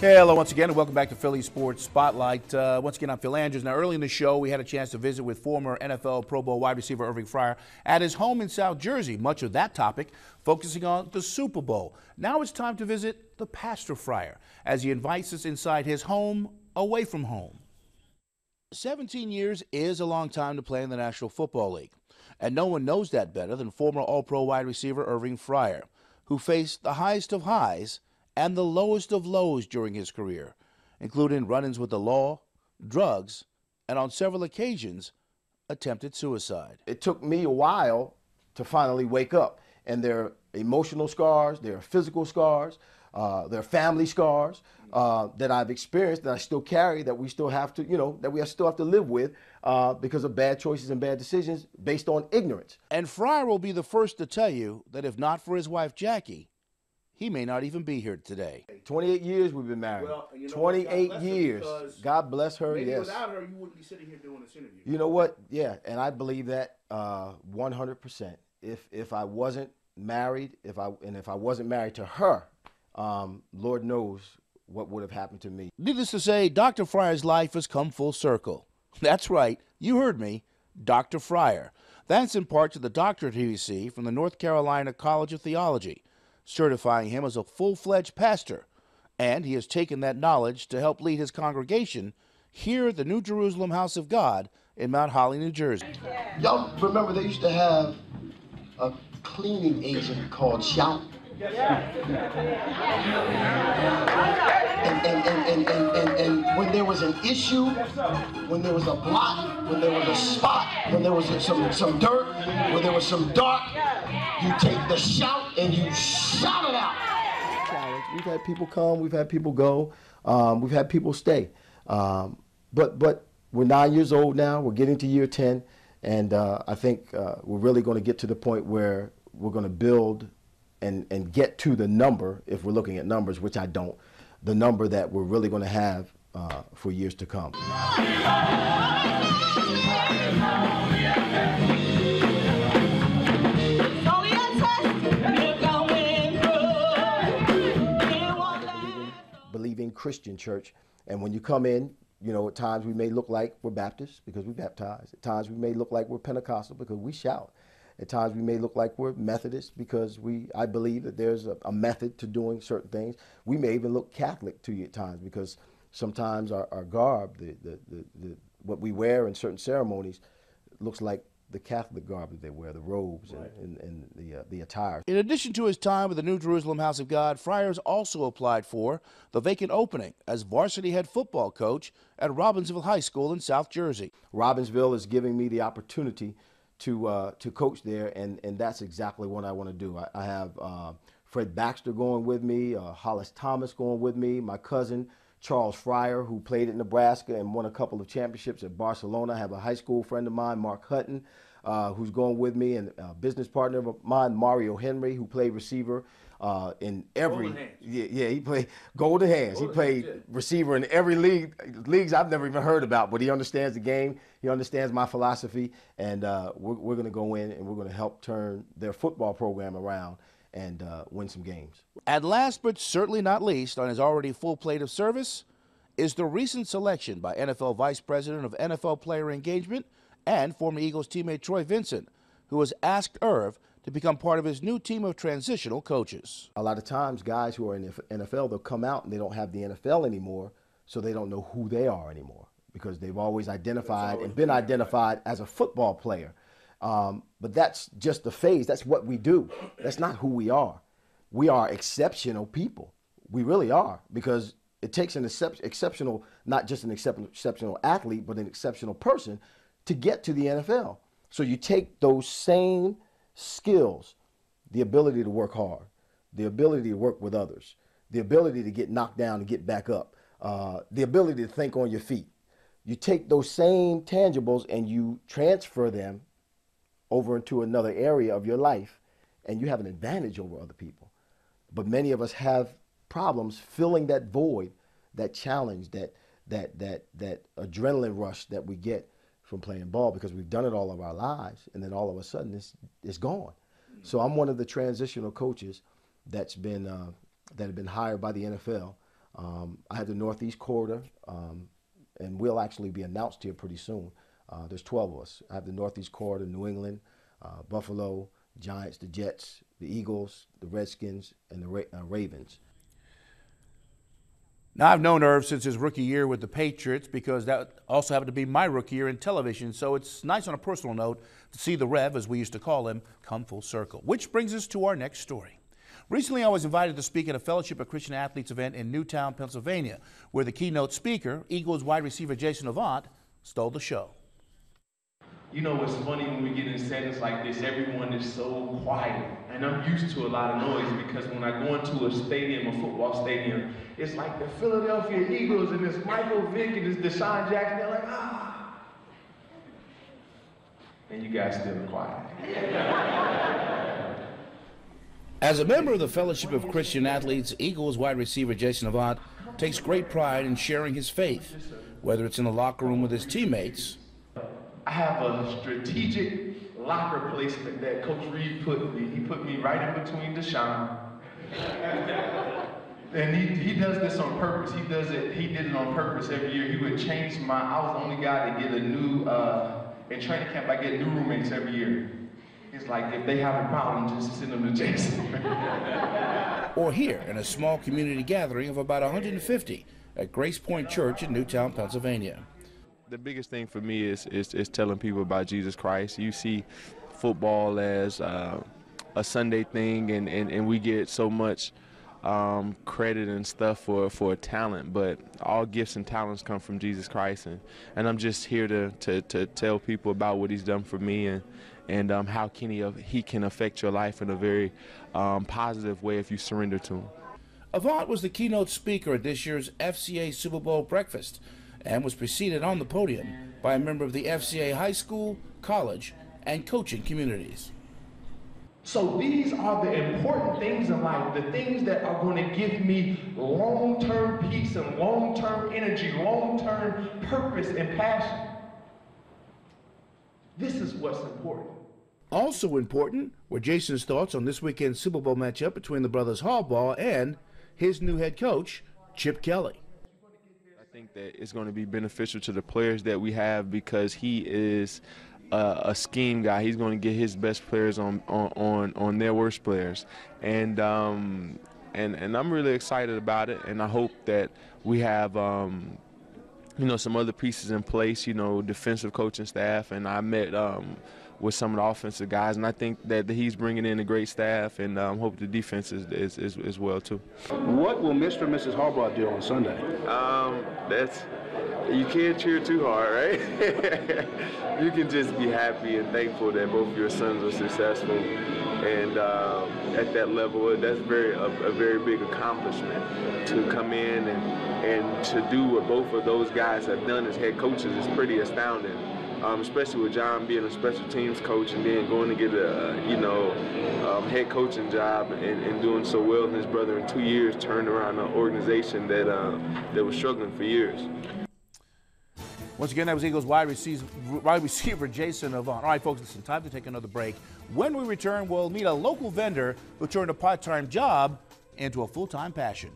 Hey, hello once again, and welcome back to Philly Sports Spotlight. Once again, I'm Phil Andrews. Now, early in the show, we had a chance to visit with former NFL Pro Bowl wide receiver Irving Fryar at his home in South Jersey. Much of that topic focusing on the Super Bowl. Now it's time to visit the Pastor Fryar as he invites us inside his home, away from home. 17 years is a long time to play in the National Football League, and no one knows that better than former All-Pro wide receiver Irving Fryar, who faced the highest of highs and the lowest of lows during his career, including run-ins with the law, drugs, and on several occasions, attempted suicide. It took me a while to finally wake up, and there are emotional scars, there are physical scars, there are family scars that I've experienced that I still carry, that we still have to, that we still have to live with because of bad choices and bad decisions based on ignorance. And Fryar will be the first to tell you that if not for his wife Jackie, he may not even be here today. 28 years we've been married. Well, 28 years. God bless her, maybe yes. Without her, you wouldn't be sitting here doing this interview. You know what? Yeah, and I believe that 100%. If I wasn't married, if I wasn't married to her, Lord knows what would have happened to me. Needless to say, Dr. Fryar's life has come full circle. That's right, you heard me, Dr. Fryar. Thanks in part to the doctorate he received from the North Carolina College of Theology, certifying him as a full-fledged pastor, and he has taken that knowledge to help lead his congregation here at the New Jerusalem House of God in Mount Holly, New Jersey. Y'all remember they used to have a cleaning agent called Shout? And when there was an issue, when there was a blot, when there was a spot, when there was some dirt, when there was some dark, you take the shout and you shout it out. We've had people come, we've had people go, we've had people stay. But we're 9 years old now, we're getting to year 10, and I think we're really going to get to the point where we're going to build and get to the number, if we're looking at numbers, which I don't, the number that we're really going to have for years to come. Believing Christian church, and when you come in, at times we may look like we're Baptists because we baptize. At times we may look like we're Pentecostal because we shout. At times we may look like we're Methodist because I believe that there's a method to doing certain things. We may even look Catholic to you at times because sometimes our garb, what we wear in certain ceremonies, looks like the Catholic garb that they wear, the robes, right, and the attire. In addition to his time with the New Jerusalem House of God, Fryar's also applied for the vacant opening as varsity head football coach at Robbinsville High School in South Jersey. Robbinsville is giving me the opportunity to coach there, and that's exactly what I want to do. I have Fred Baxter going with me, Hollis Thomas going with me, my cousin Charles Fryar, who played at Nebraska and won a couple of championships at Barcelona. I have a high school friend of mine, Mark Hutton, who's going with me, and a business partner of mine, Mario Henry, who played receiver in every, he played Golden Hands. He played receiver in every leagues I've never even heard about, but he understands the game. He understands my philosophy, and we're going to go in and we're going to help turn their football program around and win some games. And last but certainly not least on his already full plate of service is the recent selection by NFL Vice President of NFL Player Engagement and former Eagles teammate Troy Vincent, who has asked Irv to become part of his new team of transitional coaches. A lot of times guys who are in the NFL, they'll come out and they don't have the NFL anymore, so they don't know who they are anymore because they've always identified and been identified as a football player. But that's just the phase. That's what we do. That's not who we are. We are exceptional people. We really are, because it takes an exceptional, not just an exceptional athlete, but an exceptional person to get to the NFL. So you take those same skills, the ability to work hard, the ability to work with others, the ability to get knocked down and get back up, the ability to think on your feet. You take those same tangibles and you transfer them over into another area of your life, and you have an advantage over other people. But many of us have problems filling that void, that challenge, that adrenaline rush that we get from playing ball, because we've done it all of our lives, and then all of a sudden it's gone. So I'm one of the transitional coaches that have been hired by the NFL I have the Northeast Corridor, and we'll actually be announced here pretty soon. There's 12 of us. I have the Northeast Corridor, New England, Buffalo, Giants, the Jets, the Eagles, the Redskins, and the Ravens. Now, I've known Irv since his rookie year with the Patriots because that also happened to be my rookie year in television. So it's nice on a personal note to see the Rev, as we used to call him, come full circle. Which brings us to our next story. Recently, I was invited to speak at a Fellowship of Christian Athletes event in Newtown, Pennsylvania, where the keynote speaker, Eagles wide receiver Jason Avant, stole the show. You know, it's funny when we get in settings like this, everyone is so quiet. And I'm used to a lot of noise because when I go into a stadium, a football stadium, it's like the Philadelphia Eagles and it's Michael Vick and it's Deshaun Jackson. They're like, ah. And you guys still are quiet. As a member of the Fellowship of Christian Athletes, Eagles wide receiver Jason Avant takes great pride in sharing his faith, whether it's in the locker room with his teammates. I have a strategic locker placement that Coach Reed put me. He put me right in between Deshaun. And he does this on purpose. He did it on purpose every year. He would change I was the only guy to get a new, in training camp, I get new roommates every year. He's like, if they have a problem, just send them to Jason. Or here in a small community gathering of about 150 at Grace Point Church in Newtown, Pennsylvania. The biggest thing for me is telling people about Jesus Christ. You see football as a Sunday thing, and we get so much credit and stuff for talent, but all gifts and talents come from Jesus Christ, and I'm just here to tell people about what he's done for me and how he can affect your life in a very positive way if you surrender to him. Avant was the keynote speaker at this year's FCA Super Bowl breakfast and was preceded on the podium by a member of the FCA high school, college, and coaching communities. So these are the important things in life, the things that are going to give me long-term peace and long-term energy, long-term purpose and passion. This is what's important. Also important were Jason's thoughts on this weekend's Super Bowl matchup between the brothers Harbaugh and his new head coach, Chip Kelly. I think that it's going to be beneficial to the players that we have because he is a scheme guy. He's going to get his best players on their worst players, and I'm really excited about it. And I hope that we have some other pieces in place. Defensive coaching staff, and I met with some of the offensive guys, and I think that he's bringing in a great staff, and hope the defense is well too. What will Mr. and Mrs. Harbaugh do on Sunday? You can't cheer too hard, right? You can just be happy and thankful that both your sons are successful, and at that level, that's a very big accomplishment. To come in and to do what both of those guys have done as head coaches is pretty astounding. Especially with John being a special teams coach and then going to get a head coaching job and doing so well, and his brother in 2 years turned around an organization that was struggling for years. Once again, that was Eagles wide receiver Jason Avant. All right, folks, listen, time to take another break. When we return, we'll meet a local vendor who turned a part-time job into a full-time passion.